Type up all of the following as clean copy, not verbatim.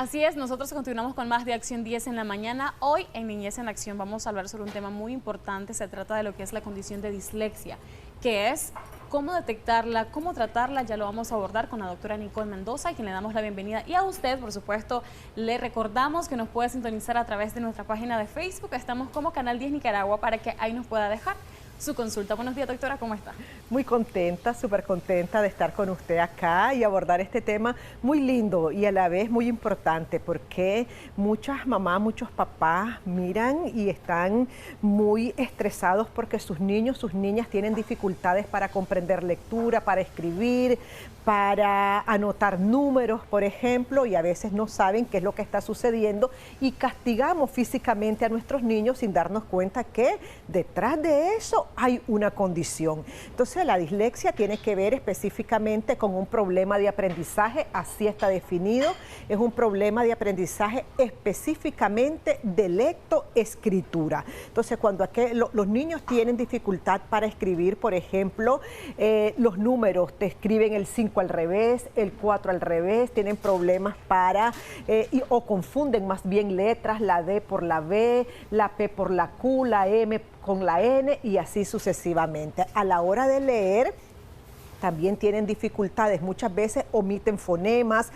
Así es, nosotros continuamos con más de Acción 10 en la mañana. Hoy en Niñez en Acción vamos a hablar sobre un tema muy importante. Se trata de lo que es la condición de dislexia, que es cómo detectarla, cómo tratarla. Ya lo vamos a abordar con la doctora Nicole Mendoza, a quien le damos la bienvenida. Y a usted, por supuesto, le recordamos que nos puede sintonizar a través de nuestra página de Facebook. Estamos como Canal 10 Nicaragua para que ahí nos pueda dejar su consulta. Buenos días, doctora, ¿cómo está? Muy contenta, súper contenta de estar con usted acá y abordar este tema muy lindo y a la vez muy importante, porque muchas mamás, muchos papás miran y están muy estresados porque sus niños, sus niñas tienen dificultades para comprender lectura, para escribir, para anotar números, por ejemplo, y a veces no saben qué es lo que está sucediendo y castigamos físicamente a nuestros niños sin darnos cuenta que detrás de eso hay una condición. Entonces, la dislexia tiene que ver específicamente con un problema de aprendizaje, así está definido, es un problema de aprendizaje específicamente de lectoescritura. Entonces, cuando los niños tienen dificultad para escribir, por ejemplo, los números, te escriben el 5 al revés, el 4 al revés, tienen problemas o confunden más bien letras, la D por la B, la P por la Q, la M con la N y así sucesivamente. A la hora de leer, también tienen dificultades, muchas veces omiten fonemas,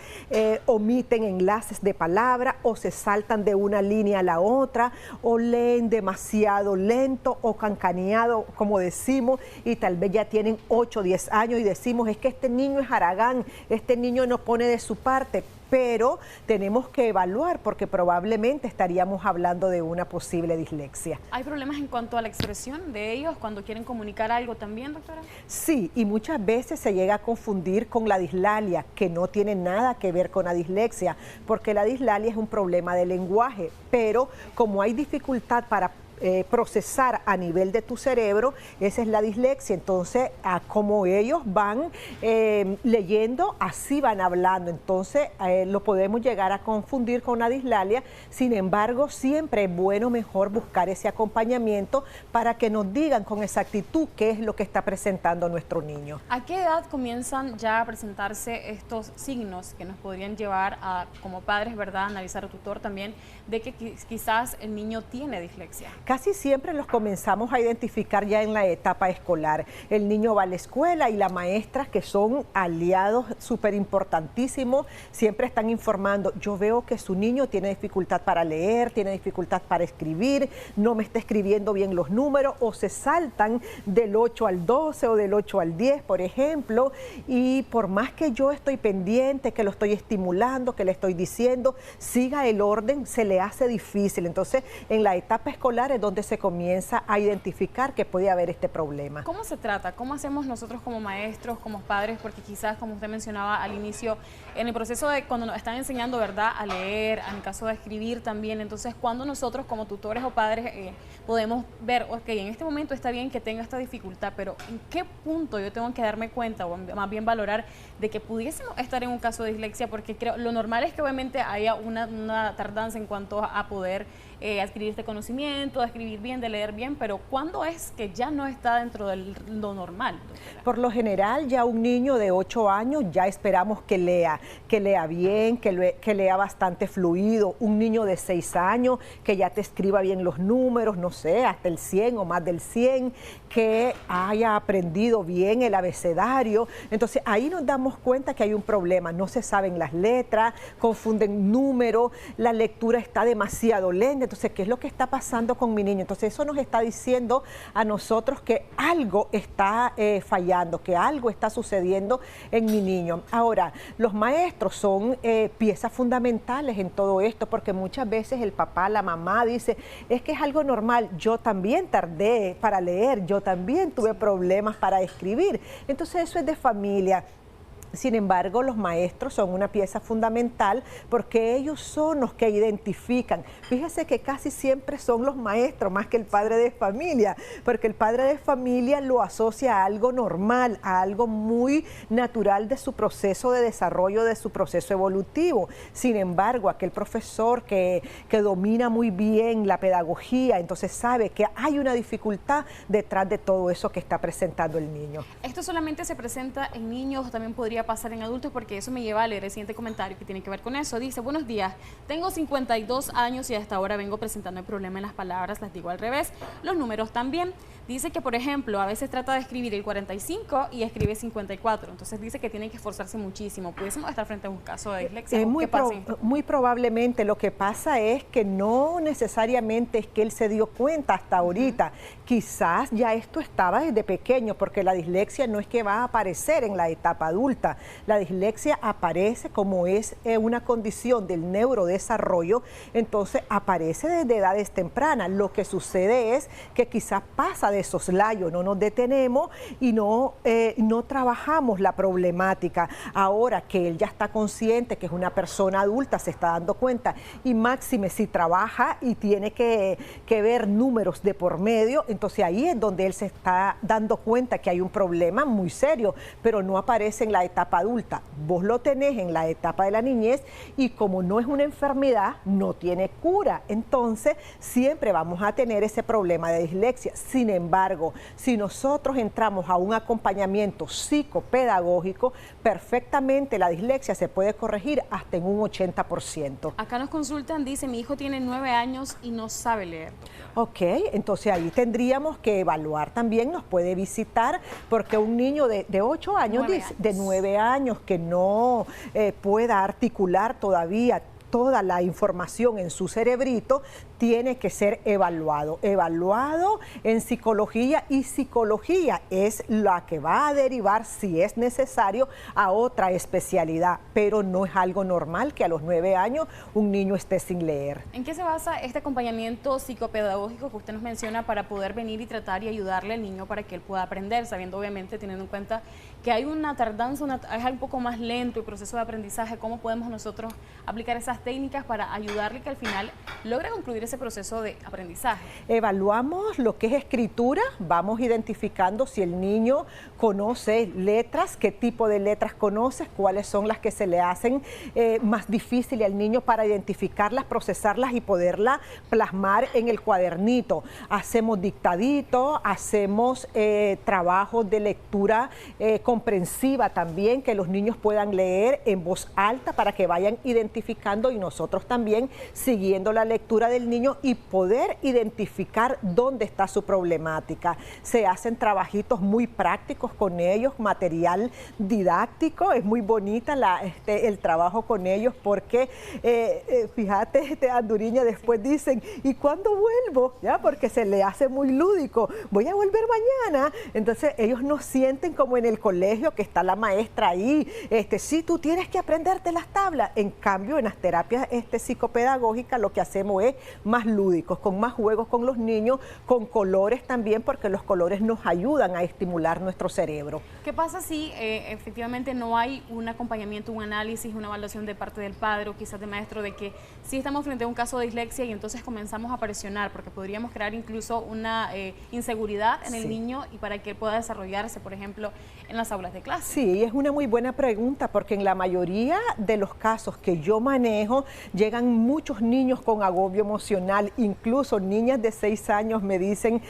omiten enlaces de palabra o se saltan de una línea a la otra o leen demasiado lento o cancaneado, como decimos, y tal vez ya tienen 8 o 10 años y decimos, es que este niño es haragán, este niño no pone de su parte. Pero tenemos que evaluar porque probablemente estaríamos hablando de una posible dislexia. ¿Hay problemas en cuanto a la expresión de ellos cuando quieren comunicar algo también, doctora? Sí, y muchas veces se llega a confundir con la dislalia, que no tiene nada que ver con la dislexia, porque la dislalia es un problema de lenguaje, pero como hay dificultad para procesar a nivel de tu cerebro, esa es la dislexia. Entonces, como ellos van leyendo, así van hablando. Entonces, lo podemos llegar a confundir con la dislalia. Sin embargo, siempre es bueno, mejor buscar ese acompañamiento para que nos digan con exactitud qué es lo que está presentando nuestro niño. ¿A qué edad comienzan ya a presentarse estos signos que nos podrían llevar a, como padres, ¿verdad?, analizar o tutor también, de que quizás el niño tiene dislexia? Casi siempre los comenzamos a identificar ya en la etapa escolar. El niño va a la escuela y la maestra, que son aliados súper importantísimos, siempre están informando. Yo veo que su niño tiene dificultad para leer, tiene dificultad para escribir, no me está escribiendo bien los números o se saltan del 8 al 12 o del 8 al 10, por ejemplo. Y por más que yo estoy pendiente, que lo estoy estimulando, que le estoy diciendo, siga el orden, se le hace difícil. Entonces, en la etapa escolar es donde se comienza a identificar que puede haber este problema. ¿Cómo se trata? ¿Cómo hacemos nosotros como maestros, como padres? Porque quizás, como usted mencionaba al inicio, en el proceso de cuando nos están enseñando, ¿verdad?, a leer, en el caso de escribir también, entonces, cuando nosotros como tutores o padres podemos ver, ok, en este momento está bien que tenga esta dificultad, pero ¿en qué punto yo tengo que darme cuenta o más bien valorar de que pudiésemos estar en un caso de dislexia? Porque creo, lo normal es que obviamente haya una tardanza en cuanto a poder adquirir este conocimiento, de escribir bien, de leer bien, pero ¿cuándo es que ya no está dentro de lo normal, doctora? Por lo general, ya un niño de 8 años ya esperamos que lea bien, que lea bastante fluido. Un niño de 6 años que ya te escriba bien los números, no sé, hasta el 100 o más del 100, que haya aprendido bien el abecedario. Entonces, ahí nos damos cuenta que hay un problema. No se saben las letras, confunden números, la lectura está demasiado lenta. Entonces, ¿qué es lo que está pasando con mi niño? Entonces, eso nos está diciendo a nosotros que algo está fallando, que algo está sucediendo en mi niño. Ahora, los maestros son piezas fundamentales en todo esto, porque muchas veces el papá, la mamá dice, es que es algo normal, yo también tardé para leer, yo también tuve problemas para escribir. Entonces, eso es de familia. Sin embargo, los maestros son una pieza fundamental porque ellos son los que identifican. Fíjese que casi siempre son los maestros más que el padre de familia, porque el padre de familia lo asocia a algo normal, a algo muy natural de su proceso de desarrollo, de su proceso evolutivo. Sin embargo, aquel profesor que domina muy bien la pedagogía, entonces sabe que hay una dificultad detrás de todo eso que está presentando el niño. ¿Esto solamente se presenta en niños o también podría podría pasar en adultos, porque eso me lleva a leer el siguiente comentario que tiene que ver con eso. Dice, buenos días, tengo 52 años y hasta ahora vengo presentando el problema en las palabras, las digo al revés, los números también. Dice que, por ejemplo, a veces trata de escribir el 45 y escribe 54, entonces dice que tiene que esforzarse muchísimo. ¿Pudiésemos estar frente a un caso de dislexia? Muy probablemente. Lo que pasa es que no necesariamente es que él se dio cuenta hasta ahorita. Quizás ya esto estaba desde pequeño, porque la dislexia no es que va a aparecer en la etapa adulta. La dislexia aparece como es una condición del neurodesarrollo, entonces aparece desde edades tempranas. Lo que sucede es que quizás pasa de soslayo, no nos detenemos y no trabajamos la problemática. Ahora que él ya está consciente que es una persona adulta, se está dando cuenta, y máxime si trabaja y tiene que ver números de por medio, entonces ahí es donde él se está dando cuenta que hay un problema muy serio, pero no aparece en la etapa adulta. Vos lo tenés en la etapa de la niñez y como no es una enfermedad, no tiene cura. Entonces siempre vamos a tener ese problema de dislexia. Sin embargo, si nosotros entramos a un acompañamiento psicopedagógico, perfectamente la dislexia se puede corregir hasta en un 80%. Acá nos consultan, dice, mi hijo tiene 9 años y no sabe leer. Ok, entonces ahí tendríamos que evaluar también, nos puede visitar, porque un niño de 8 años, de 9 años que no pueda articular todavía toda la información en su cerebrito, tiene que ser evaluado en psicología, y psicología es la que va a derivar, si es necesario, a otra especialidad, pero no es algo normal que a los 9 años un niño esté sin leer. ¿En qué se basa este acompañamiento psicopedagógico que usted nos menciona para poder venir y tratar y ayudarle al niño para que él pueda aprender, sabiendo obviamente, teniendo en cuenta que hay una tardanza, es un poco más lento el proceso de aprendizaje? ¿Cómo podemos nosotros aplicar esas técnicas para ayudarle que al final logre concluir ese proceso de aprendizaje? Evaluamos lo que es escritura, vamos identificando si el niño conoce letras, qué tipo de letras conoce, cuáles son las que se le hacen más difíciles al niño para identificarlas, procesarlas y poderlas plasmar en el cuadernito. Hacemos dictaditos, hacemos trabajos de lectura comprensiva también, que los niños puedan leer en voz alta para que vayan identificando, y nosotros también siguiendo la lectura del niño y poder identificar dónde está su problemática. Se hacen trabajitos muy prácticos con ellos, material didáctico, es muy bonita el trabajo con ellos, porque fíjate, Anduriña, después dicen, ¿y cuándo vuelvo? ¿Ya? Porque se le hace muy lúdico, voy a volver mañana. Entonces ellos no sienten como en el colegio que está la maestra ahí, sí, tú tienes que aprenderte las tablas. En cambio, en las terapias psicopedagógicas lo que hacemos es más lúdicos, con más juegos con los niños, con colores también, porque los colores nos ayudan a estimular nuestro cerebro. ¿Qué pasa si efectivamente no hay un acompañamiento, un análisis, una evaluación de parte del padre o quizás del maestro, de que sí estamos frente a un caso de dislexia y entonces comenzamos a presionar, porque podríamos crear incluso una inseguridad en el niño y para que él pueda desarrollarse, por ejemplo, en las aulas de clase? Sí, es una muy buena pregunta, porque en la mayoría de los casos que yo manejo llegan muchos niños con agobio emocional, incluso niñas de 6 años me dicen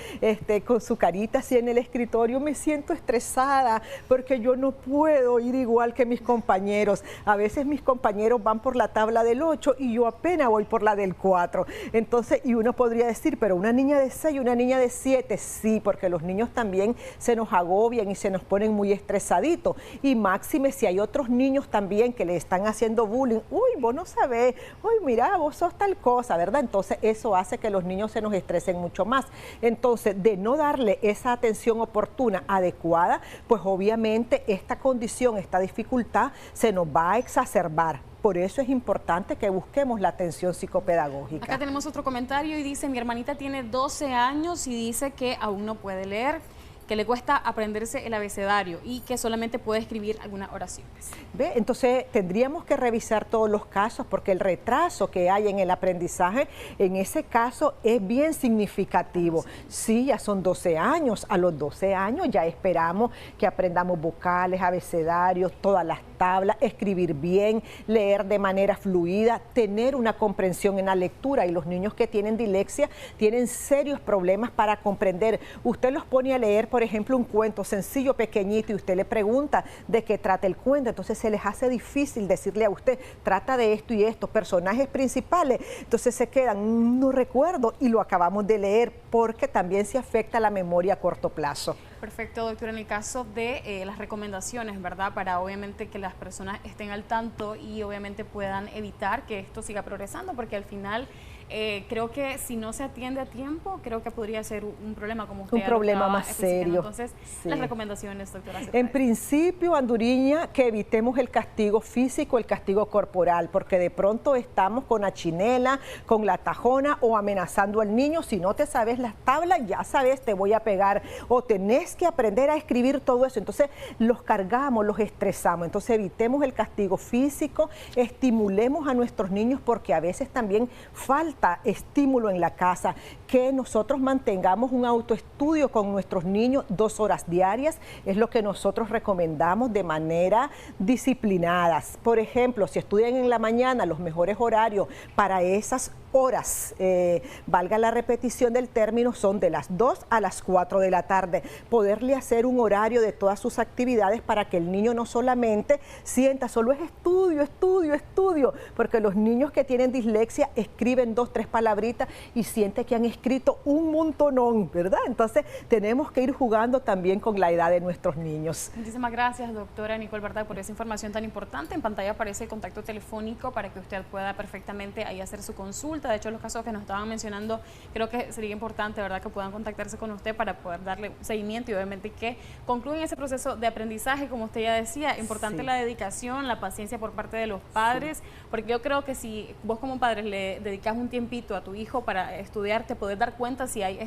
con su carita así en el escritorio, me siento estresada porque yo no puedo ir igual que mis compañeros. A veces mis compañeros van por la tabla del 8 y yo apenas voy por la del 4. Entonces, y uno podría decir, pero una niña de 6 y una niña de 7, sí, porque los niños también se nos agobian y se nos ponen muy estresaditos. Y máxime si hay otros niños también que le están haciendo bullying, uy, vos no sabés, uy, mira, vos sos tal cosa, ¿verdad? Entonces eso hace que los niños se nos estresen mucho más. Entonces, de no darle esa atención oportuna, adecuada, pues obviamente esta condición, esta dificultad se nos va a exacerbar. Por eso es importante que busquemos la atención psicopedagógica. Acá tenemos otro comentario y dice, mi hermanita tiene 12 años y dice que aún no puede leer, que le cuesta aprenderse el abecedario y que solamente puede escribir algunas oraciones. ¿Ve? Entonces tendríamos que revisar todos los casos, porque el retraso que hay en el aprendizaje en ese caso es bien significativo. Sí, ya son 12 años, a los 12 años ya esperamos que aprendamos vocales, abecedarios, todas las tabla, escribir bien, leer de manera fluida, tener una comprensión en la lectura. Y los niños que tienen dislexia tienen serios problemas para comprender. Usted los pone a leer, por ejemplo, un cuento sencillo, pequeñito, y usted le pregunta de qué trata el cuento. Entonces se les hace difícil decirle a usted, trata de esto y esto, personajes principales. Entonces se quedan, no recuerdo, y lo acabamos de leer, porque también se afecta la memoria a corto plazo. Perfecto, doctora. En el caso de las recomendaciones, ¿verdad? Para obviamente que las personas estén al tanto y obviamente puedan evitar que esto siga progresando, porque al final creo que si no se atiende a tiempo, creo que podría ser un problema, como usted un problema más serio. Entonces, sí. Las recomendaciones, doctora. En principio, Anduriña, que evitemos el castigo físico, el castigo corporal, porque de pronto estamos con la chinela, con la tajona o amenazando al niño. Si no te sabes las tablas, ya sabes, te voy a pegar, o tenés que aprender a escribir todo eso. Entonces los cargamos, los estresamos. Entonces evitemos el castigo físico, estimulemos a nuestros niños, porque a veces también falta estímulo en la casa, que nosotros mantengamos un autoestudio con nuestros niños 2 horas diarias, es lo que nosotros recomendamos de manera disciplinada. Por ejemplo, si estudian en la mañana, los mejores horarios para esas horas, valga la repetición del término, son de las 2 a las 4 de la tarde. Poderle hacer un horario de todas sus actividades para que el niño no solamente sienta, solo es estudio, estudio, estudio, porque los niños que tienen dislexia escriben 2, 3 palabritas y sienten que han escrito un montonón, ¿verdad? Entonces tenemos que ir jugando también con la edad de nuestros niños. Muchísimas gracias, doctora Nicole, ¿verdad?, por esa información tan importante. En pantalla aparece el contacto telefónico para que usted pueda perfectamente ahí hacer su consulta. De hecho, los casos que nos estaban mencionando, creo que sería importante, ¿verdad?, que puedan contactarse con usted para poder darle seguimiento y obviamente que concluyan ese proceso de aprendizaje, como usted ya decía. Importante la dedicación, la paciencia por parte de los padres, porque yo creo que si vos como padre le dedicas un tiempito a tu hijo para estudiar, te podés dar cuenta si hay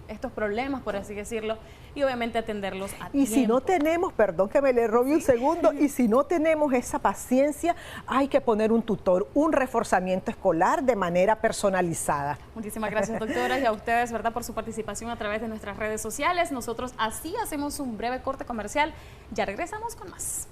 estos problemas, por así decirlo, y obviamente atenderlos a tiempo. Y si no tenemos, perdón que me le robe un segundo, y si no tenemos esa paciencia, hay que poner un tutor, un reforzamiento escolar de manera personalizada. Muchísimas gracias, doctora, y a ustedes, ¿verdad?, por su participación a través de nuestras redes sociales. Nosotros así hacemos un breve corte comercial. Ya regresamos con más.